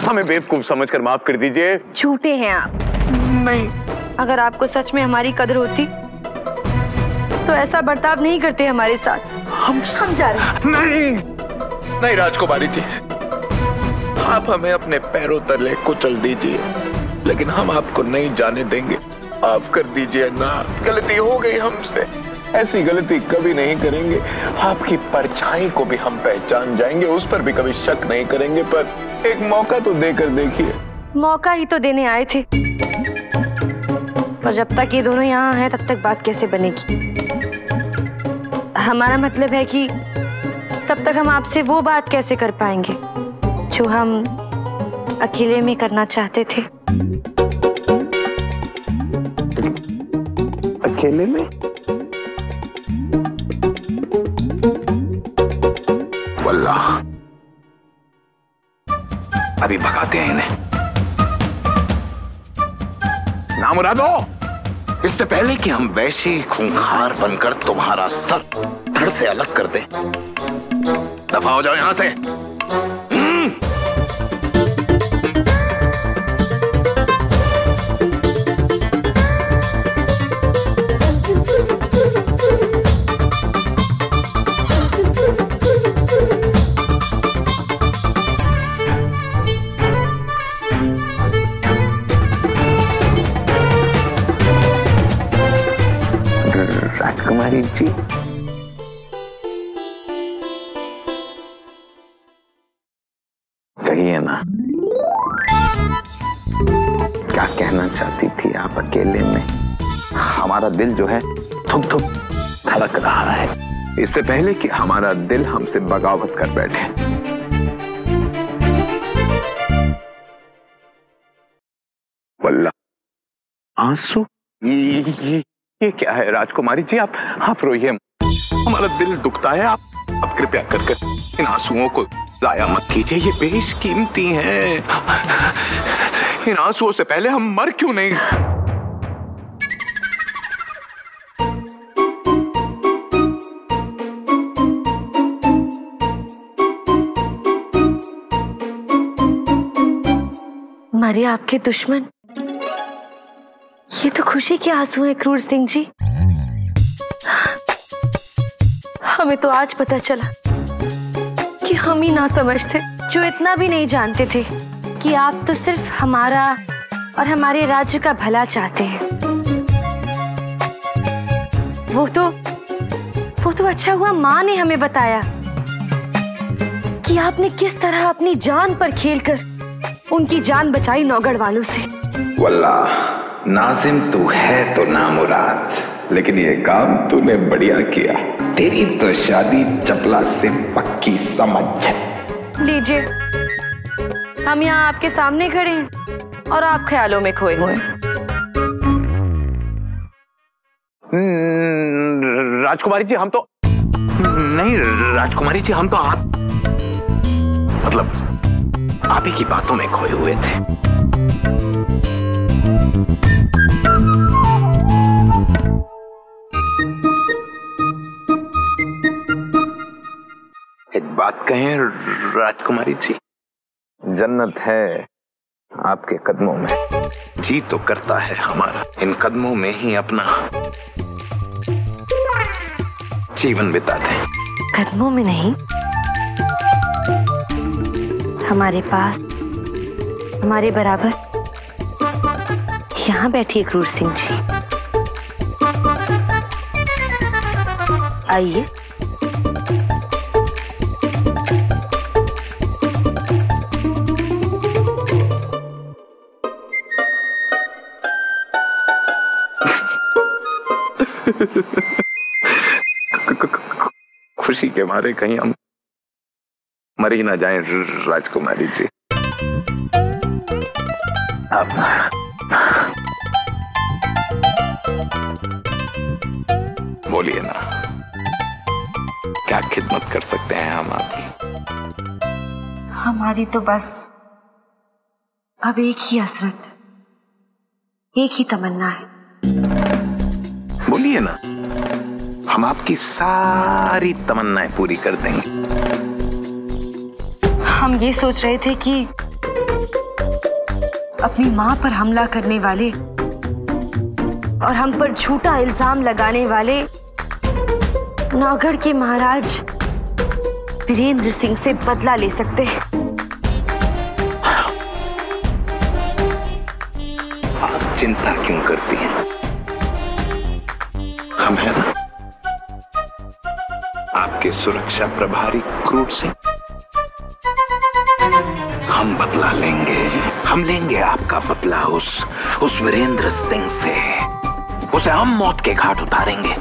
हमें बेवकूफ समझकर माफ कर दीजिए। झूठे हैं आप। नहीं, अगर आपको सच में हमारी कदर होती तो ऐसा बर्ताव नहीं करते हमारे साथ। हम जा रहे हैं। नहीं नहीं राजकुमारी जी, आप हमें अपने पैरों तले कुचल दीजिए, लेकिन हम आपको नहीं जाने देंगे। माफ कर दीजिए ना, गलती हो गई हमसे, ऐसी गलती कभी नहीं करेंगे। आपकी परछाई को भी हम पहचान जाएंगे, उस पर भी कभी शक नहीं करेंगे, पर एक मौका तो देकर देखिए। मौका ही तो देने आए थे, पर जब तक ये दोनों यहाँ हैं तब तक बात कैसे बनेगी? हमारा मतलब है कि तब तक हम आपसे वो बात कैसे कर पाएंगे जो हम अकेले में करना चाहते थे। अकेले में? वल्लाह, अभी भगाते हैं इन्हें। नामुरादो, इससे पहले कि हम वैशी खूंखार बनकर तुम्हारा सर धड़ से अलग कर दें, दफा हो जाओ यहां से। राजकुमारी जी, कहिए ना, क्या कहना चाहती थी आप अकेले में? हमारा दिल जो है थुक थुक धड़क रहा है, इससे पहले कि हमारा दिल हमसे बगावत कर बैठे। वल्लाह, आंसू? ये क्या है राजकुमारी जी? आप रोइए, हमारा दिल दुखता है। आप कृपया कर इन आंसुओं को जाया मत कीजिए, ये बेशकीमती हैं। इन आंसुओं से पहले हम मर क्यों नहीं? मरे आपके दुश्मन, ये तो खुशी के आंसू हैं क्रूर सिंह जी। हमें तो आज पता चला कि हम ही ना समझते, जो इतना भी नहीं जानते थे कि आप तो सिर्फ हमारा और हमारे राज्य का भला चाहते हैं। वो तो अच्छा हुआ माँ ने हमें बताया कि आपने किस तरह अपनी जान पर खेलकर उनकी जान बचाई नौगढ़ वालों से। वल्लाह, नाजिम तू है तो नामुराद, लेकिन ये काम तूने बढ़िया किया। तेरी तो शादी चपला से पक्की समझ। लीजिए, हम यहाँ आपके सामने खड़े हैं और आप ख्यालों में खोए हुए। राजकुमारी जी, हम तो नहीं, राजकुमारी जी, हम तो आप ही की बातों में खोए हुए थे। एक बात कहें राजकुमारी जी, जन्नत है आपके कदमों में। जी तो करता है हमारा इन कदमों में ही अपना जीवन बिता दें। कदमों में नहीं, हमारे पास, हमारे बराबर यहाँ बैठिए क्रूर सिंह जी। आइए। खुशी के मारे कहीं हम मर ही ना जाएं राजकुमारी जी। आप बोलिए ना, क्या खिदमत कर सकते हैं हम आपकी? हमारी तो बस अब एक ही हसरत, एक ही तमन्ना है। बोलिए ना, हम आपकी सारी तमन्नाएं पूरी कर देंगे। हम ये सोच रहे थे कि अपनी माँ पर हमला करने वाले और हम पर झूठा इल्जाम लगाने वाले नौगढ़ के महाराज वीरेंद्र सिंह से बदला ले सकते हैं। आप चिंता क्यों करती हैं? हम हैं ना, आपके सुरक्षा प्रभारी क्रूर सिंह। हम बदला लेंगे, हम लेंगे आपका बदला उस वीरेंद्र सिंह से। उसे हम मौत के घाट उतारेंगे।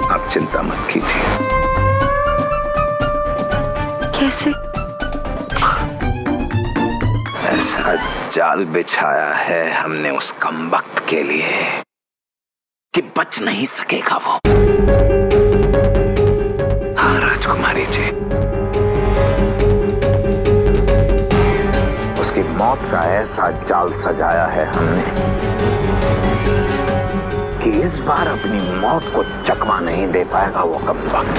आप चिंता मत कीजिए। कैसे? ऐसा जाल बिछाया है हमने उस कमबख्त के लिए कि बच नहीं सकेगा वो। हाँ राजकुमारी जी, उसकी मौत का ऐसा जाल सजाया है हमने कि इस बार अपनी मौत को चकमा नहीं दे पाएगा वो कमबख्त।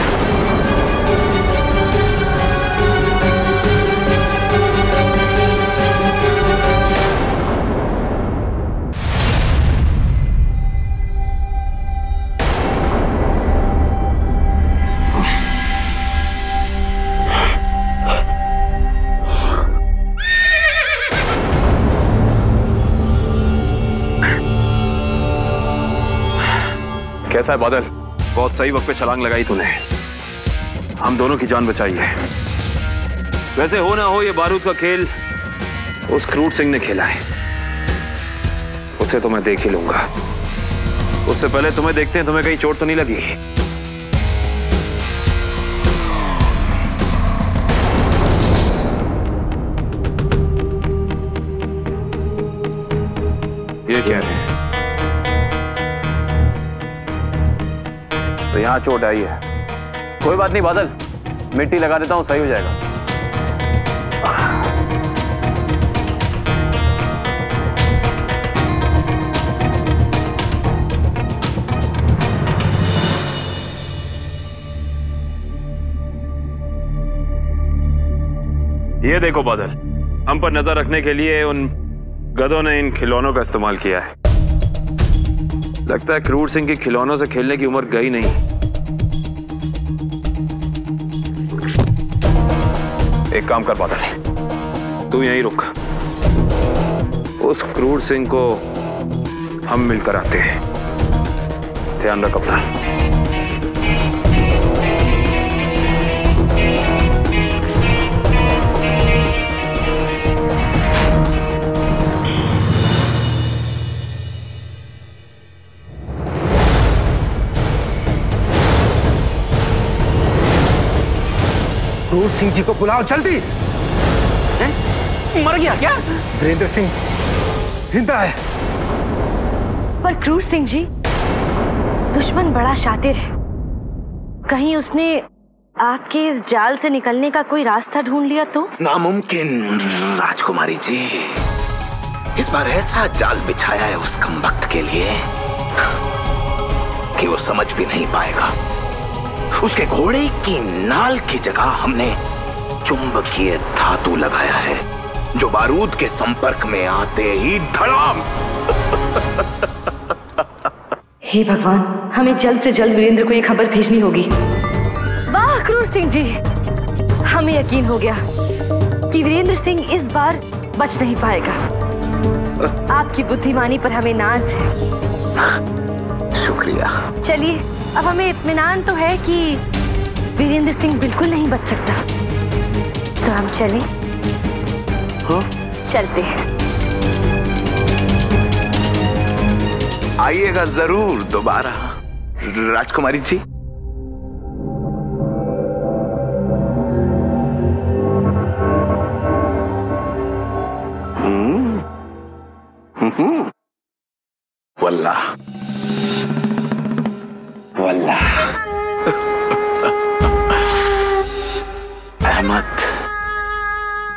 कैसा है बादल? बहुत सही वक्त पे छलांग लगाई तूने, हम दोनों की जान बचाई है। वैसे हो ना हो ये बारूद का खेल उस क्रूर सिंह ने खेला है, उसे तो मैं देख ही लूंगा। उससे पहले तुम्हें देखते हैं तुम्हें कहीं चोट तो नहीं लगी। ये क्या है? तो यहां चोट आई है। कोई बात नहीं बादल, मिट्टी लगा देता हूं, सही हो जाएगा। ये देखो बादल, हम पर नजर रखने के लिए उन गधों ने इन खिलौनों का इस्तेमाल किया है। लगता है क्रूर सिंह के खिलौनों से खेलने की उम्र गई नहीं। एक काम कर बादल, तू यहीं रुक। उस क्रूर सिंह को हम मिलकर आते हैं। ध्यान रख अपना। क्रूर सिंह जी को बुलाओ जल्दी। मर गया क्या? वीरेंद्र सिंह जिंदा है। पर क्रूर सिंह जी, दुश्मन बड़ा शातिर है। कहीं उसने आपके इस जाल से निकलने का कोई रास्ता ढूंढ लिया तो? नामुमकिन राजकुमारी जी। इस बार ऐसा जाल बिछाया है उस कमबख्त के लिए कि वो समझ भी नहीं पाएगा। उसके घोड़े की नाल की जगह हमने चुंबकीय धातु लगाया है, जो बारूद के संपर्क में आते ही धड़ाम। हे भगवान, हमें जल्द से जल्द वीरेंद्र को ये खबर भेजनी होगी। वाह क्रूर सिंह जी, हमें यकीन हो गया कि वीरेंद्र सिंह इस बार बच नहीं पाएगा। आपकी बुद्धिमानी पर हमें नाज है। शुक्रिया। चलिए, अब हमें इत्मीनान तो है कि वीरेंद्र सिंह बिल्कुल नहीं बच सकता। तो हम चलें? हाँ? चलते हैं। आइएगा जरूर दोबारा राजकुमारी जी। वल्लाह वल्लाह। अहमद,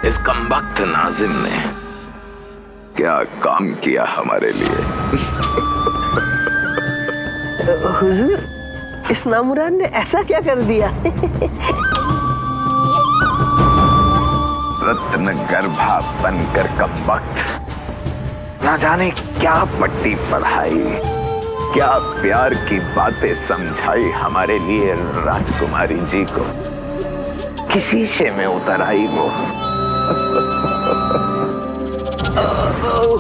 इस कमबख्त नाजिम ने क्या काम किया हमारे लिए। हुजूर, इस नामुराद ने ऐसा क्या कर दिया? रत्न गर्भा बनकर कमबख्त। ना जाने क्या पट्टी पढ़ाई, क्या प्यार की बातें समझाई हमारे लिए राजकुमारी जी को। किसी से में उतर आई वो।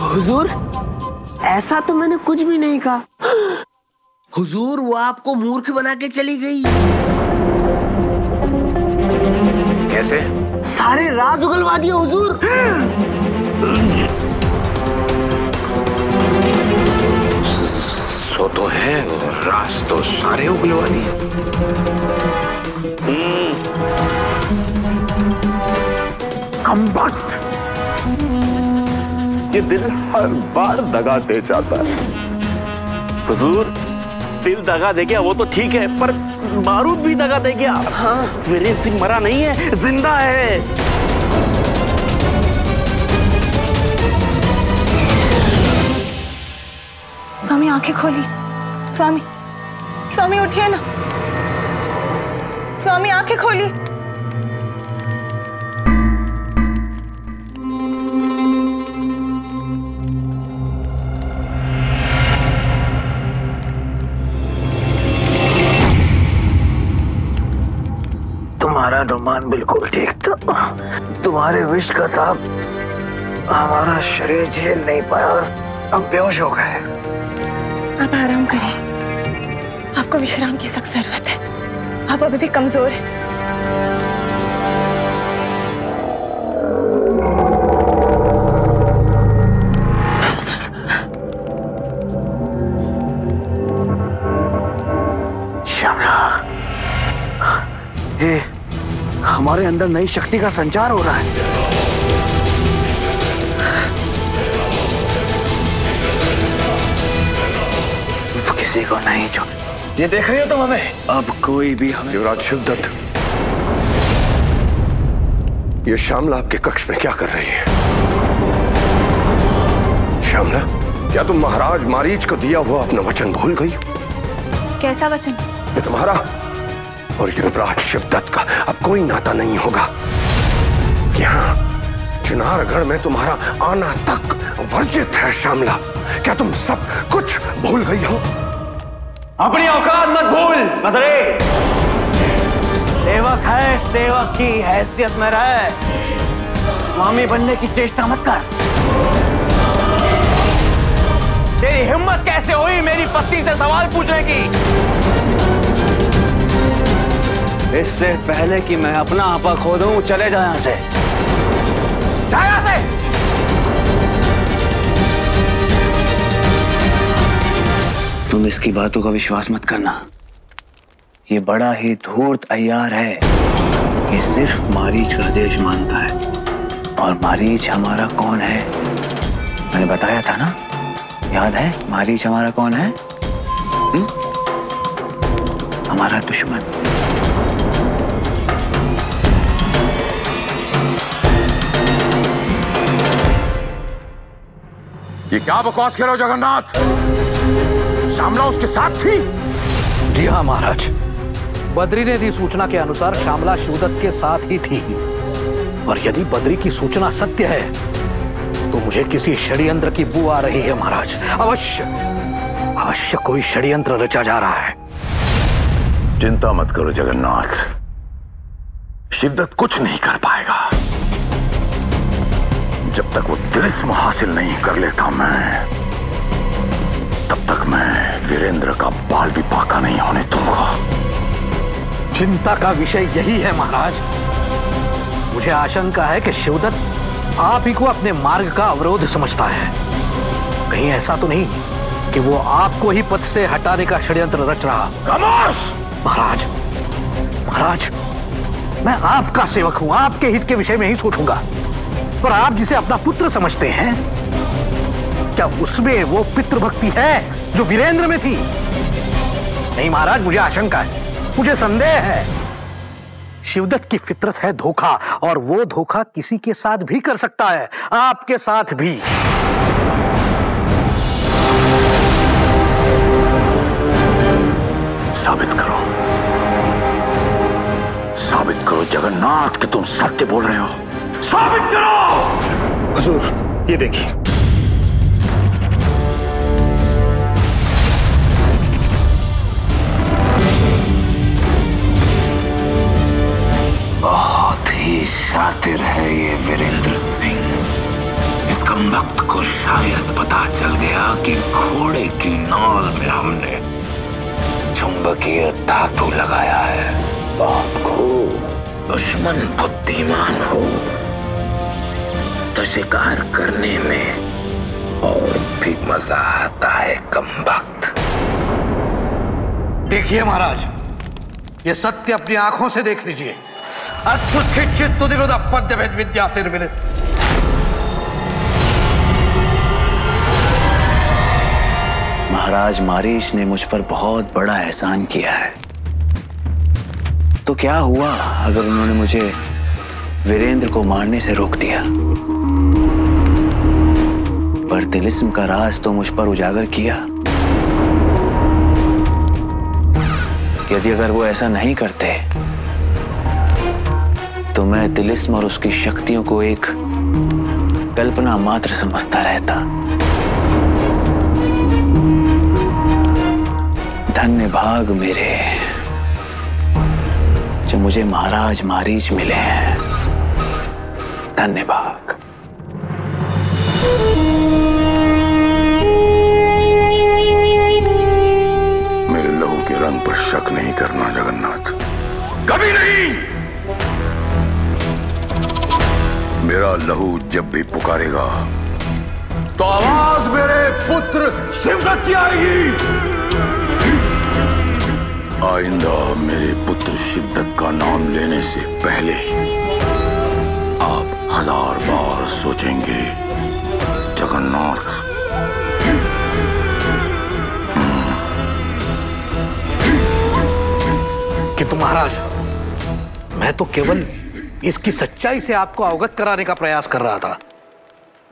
हुजूर, ऐसा तो मैंने कुछ भी नहीं कहा। हुजूर, वो आपको मूर्ख बना के चली गई। कैसे? सारे राज उगलवा दिए हुजूर। सो तो है, राज तो सारे उगलवा दिए। कमबख्त, ये दिल हर बार दगा दे जाता है। हुजूर, दिल दगा दे गया वो तो ठीक है, पर बारूद भी दगा दे गया। हाँ, वीरेंद्र सिंह मरा नहीं है, जिंदा है। स्वामी आंखें खोलिए। स्वामी, स्वामी उठिए ना। स्वामी आंखें खोलिए। तुम्हारा अनुमान बिल्कुल ठीक था। तुम्हारे विष का ताप हमारा शरीर झेल नहीं पाया और अब बेहोश हो गए। आप आराम करिए, आपको विश्राम की सख्त जरूरत है। आप अभी भी कमजोर हैं। श्यामला, ये हमारे अंदर नई शक्ति का संचार हो रहा है। किसी को नहीं जो ये देख रही हो तुम हमें। अब कोई भी हमें। युवराज शिवदत्त, ये श्यामला आपके कक्ष में क्या कर रही है? श्यामला, क्या तुम महाराज मारीच को दिया हुआ अपना वचन भूल गई? कैसा वचन? ये तुम्हारा और युवराज शिवदत्त का अब कोई नाता नहीं होगा। यहाँ चुनारगढ़ में तुम्हारा आना तक वर्जित है। श्यामला, क्या तुम सब कुछ भूल गई हो? अपनी औकात मत भूल मदरे। सेवक है, सेवक की हैसियत में रहे। स्वामी बनने की चेष्टा मत कर। तेरी हिम्मत कैसे हुई मेरी पत्नी से सवाल पूछने की? इससे पहले कि मैं अपना आपा खो दूं, चले जा यहां से। जा यहां से। तुम इसकी बातों का विश्वास मत करना। ये बड़ा ही धूर्त अय्यार है। ये सिर्फ मारीच का आदेश मानता है। और मारीच हमारा कौन है? मैंने बताया था ना, याद है मारीच हमारा कौन है? हमारा दुश्मन। ये क्या बकवास कर रहे हो जगन्नाथ? श्यामला उसके साथ थी? जी हाँ महाराज, बद्री ने दी सूचना के अनुसार श्यामला शिवदत्त के साथ ही थी। और यदि बद्री की सूचना सत्य है तो मुझे किसी षड्यंत्र की बू आ रही है महाराज। अवश्य अवश्य कोई षड्यंत्र रचा जा रहा है। चिंता मत करो जगन्नाथ, शिवदत्त कुछ नहीं कर पाएगा। जब तक वो तिलिस्म हासिल नहीं कर लेता मैं, तब तक मैं वीरेंद्र का बाल भी पाका नहीं होने दूंगा। चिंता का विषय यही है महाराज। मुझे आशंका है कि शिवदत्त आप ही को अपने मार्ग का अवरोध समझता है। कहीं ऐसा तो नहीं कि वो आपको ही पद से हटाने का षड्यंत्र रच रहा? खामोश! महाराज, महाराज, मैं आपका सेवक हूं, आपके हित के विषय में ही सोचूंगा। पर आप जिसे अपना पुत्र समझते हैं, क्या उसमें वो पितृभक्ति है जो वीरेंद्र में थी? नहीं महाराज, मुझे आशंका है, मुझे संदेह है। शिवदत्त की फितरत है धोखा, और वो धोखा किसी के साथ भी कर सकता है, आपके साथ भी। साबित करो जगन्नाथ कि तुम सत्य बोल रहे हो। साबित करो। हुजूर, ये देखिए। बहुत ही शातिर है ये वीरेंद्र सिंह। इस कमबख्त को शायद पता चल गया कि घोड़े की नाल में हमने चुंबकीय धातु लगाया है। बाप को दुश्मन बुद्धिमान हो तो शिकार करने में और भी मजा आता है कमबख्त। देखिए महाराज, ये सत्य अपनी आंखों से देख लीजिए। अत्युत्थित पद्य भेद विद्या तिर्मिलित। महाराज मारीच ने मुझ पर बहुत बड़ा एहसान किया है, तो क्या हुआ अगर उन्होंने मुझे वीरेंद्र को मारने से रोक दिया? पर तिलिस्म का राज तो मुझ पर उजागर किया। यदि अगर वो ऐसा नहीं करते तो मैं तिलिस्म और उसकी शक्तियों को एक कल्पना मात्र समझता रहता। धन्य भाग मेरे जो मुझे महाराज मारीच मिले हैं। धन्य भाग। मेरे लहू के रंग पर शक नहीं करना जगन्नाथ, कभी नहीं। मेरा लहू जब भी पुकारेगा तो आवाज मेरे पुत्र शिवदत्त की आएगी। आइंदा मेरे पुत्र शिवदत्त का नाम लेने से पहले आप 1000 बार सोचेंगे जगन्नाथ। किंतु महाराज, मैं तो केवल इसकी सच्चाई से आपको अवगत कराने का प्रयास कर रहा था।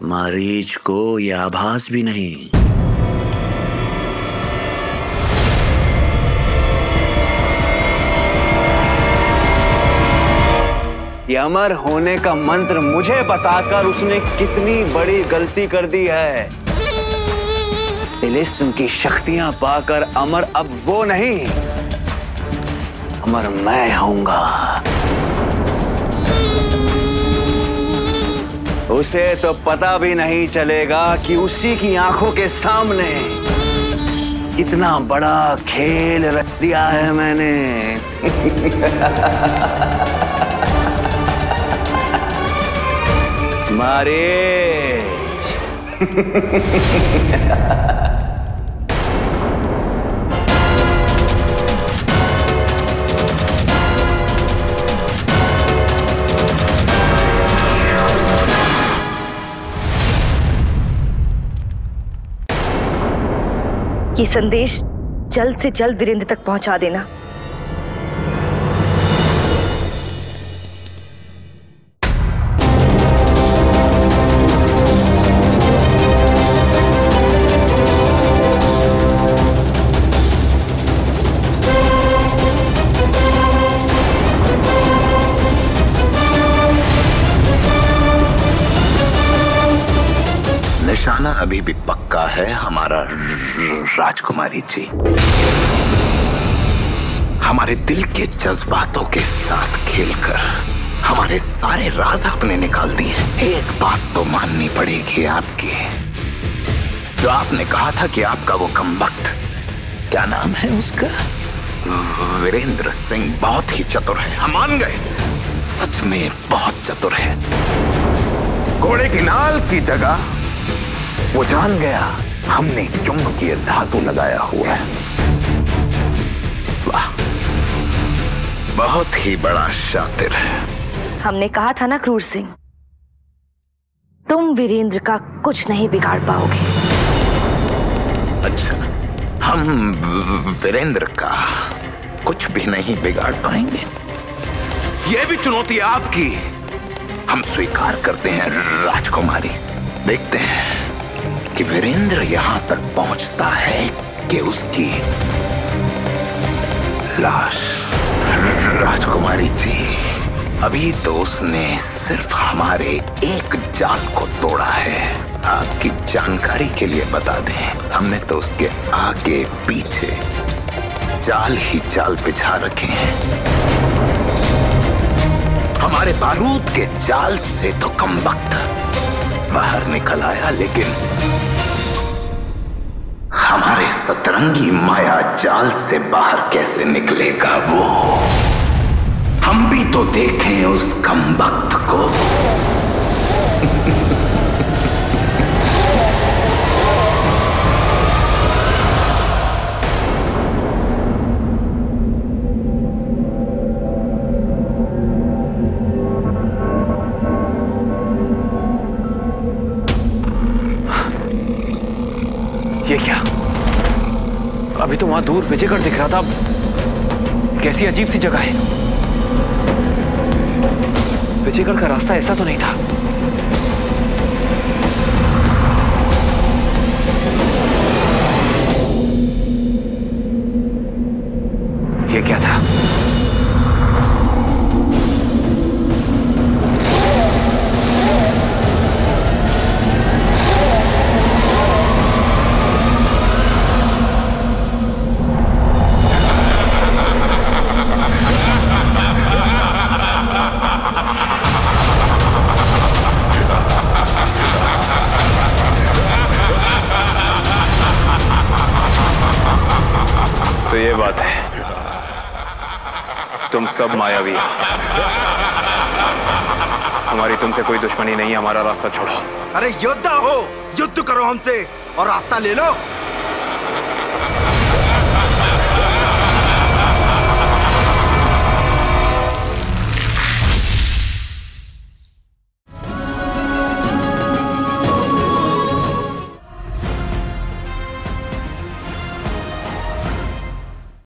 मारीच को यह आभास भी नहीं। ये अमर होने का मंत्र मुझे बताकर उसने कितनी बड़ी गलती कर दी है। तिलिस्म की शक्तियां पाकर अमर अब वो नहीं, अमर मैं होऊंगा। उसे तो पता भी नहीं चलेगा कि उसी की आंखों के सामने कितना बड़ा खेल रच दिया है मैंने। मारीच। ये संदेश जल्द से जल्द वीरेंद्र तक पहुंचा देना। निशाना अभी भी पक्का है हमारा राजकुमारी जी। हमारे दिल के जज्बातों के साथ खेलकर हमारे सारे राज आपने निकाल दिए। एक बात तो माननी पड़ेगी आपकी, जो आपने कहा था कि आपका वो कमबख्त, क्या नाम है उसका, वीरेंद्र सिंह, बहुत ही चतुर है। हम मान गए, सच में बहुत चतुर है। घोड़े की नाल की जगह वो जान गया हमने चुंबकीय धातु लगाया हुआ है। वाह, बहुत ही बड़ा शातिर है। हमने कहा था ना क्रूर सिंह, तुम वीरेंद्र का कुछ नहीं बिगाड़ पाओगे। अच्छा, हम वीरेंद्र का कुछ भी नहीं बिगाड़ पाएंगे? यह भी चुनौती आपकी हम स्वीकार करते हैं राजकुमारी। देखते हैं कि वीरेंद्र यहां तक पहुंचता है कि उसकी लाश। राजकुमारी जी, अभी तो उसने सिर्फ हमारे एक जाल को तोड़ा है। आपकी जानकारी के लिए बता दें, हमने तो उसके आगे पीछे जाल ही जाल बिछा रखे हैं। हमारे बारूद के जाल से तो कम वक्त बाहर निकल आया, लेकिन हमारे सतरंगी माया जाल से बाहर कैसे निकलेगा वो हम भी तो देखें उस कम वक्त को। ये क्या? अभी तो वहां दूर विजयगढ़ दिख रहा था, कैसी अजीब सी जगह है। विजयगढ़ का रास्ता ऐसा तो नहीं था। ये क्या था? तो ये बात है, तुम सब मायावी हो। हमारी तुमसे कोई दुश्मनी नहीं है, हमारा रास्ता छोड़ो। अरे योद्धा हो, युद्ध करो हमसे और रास्ता ले लो।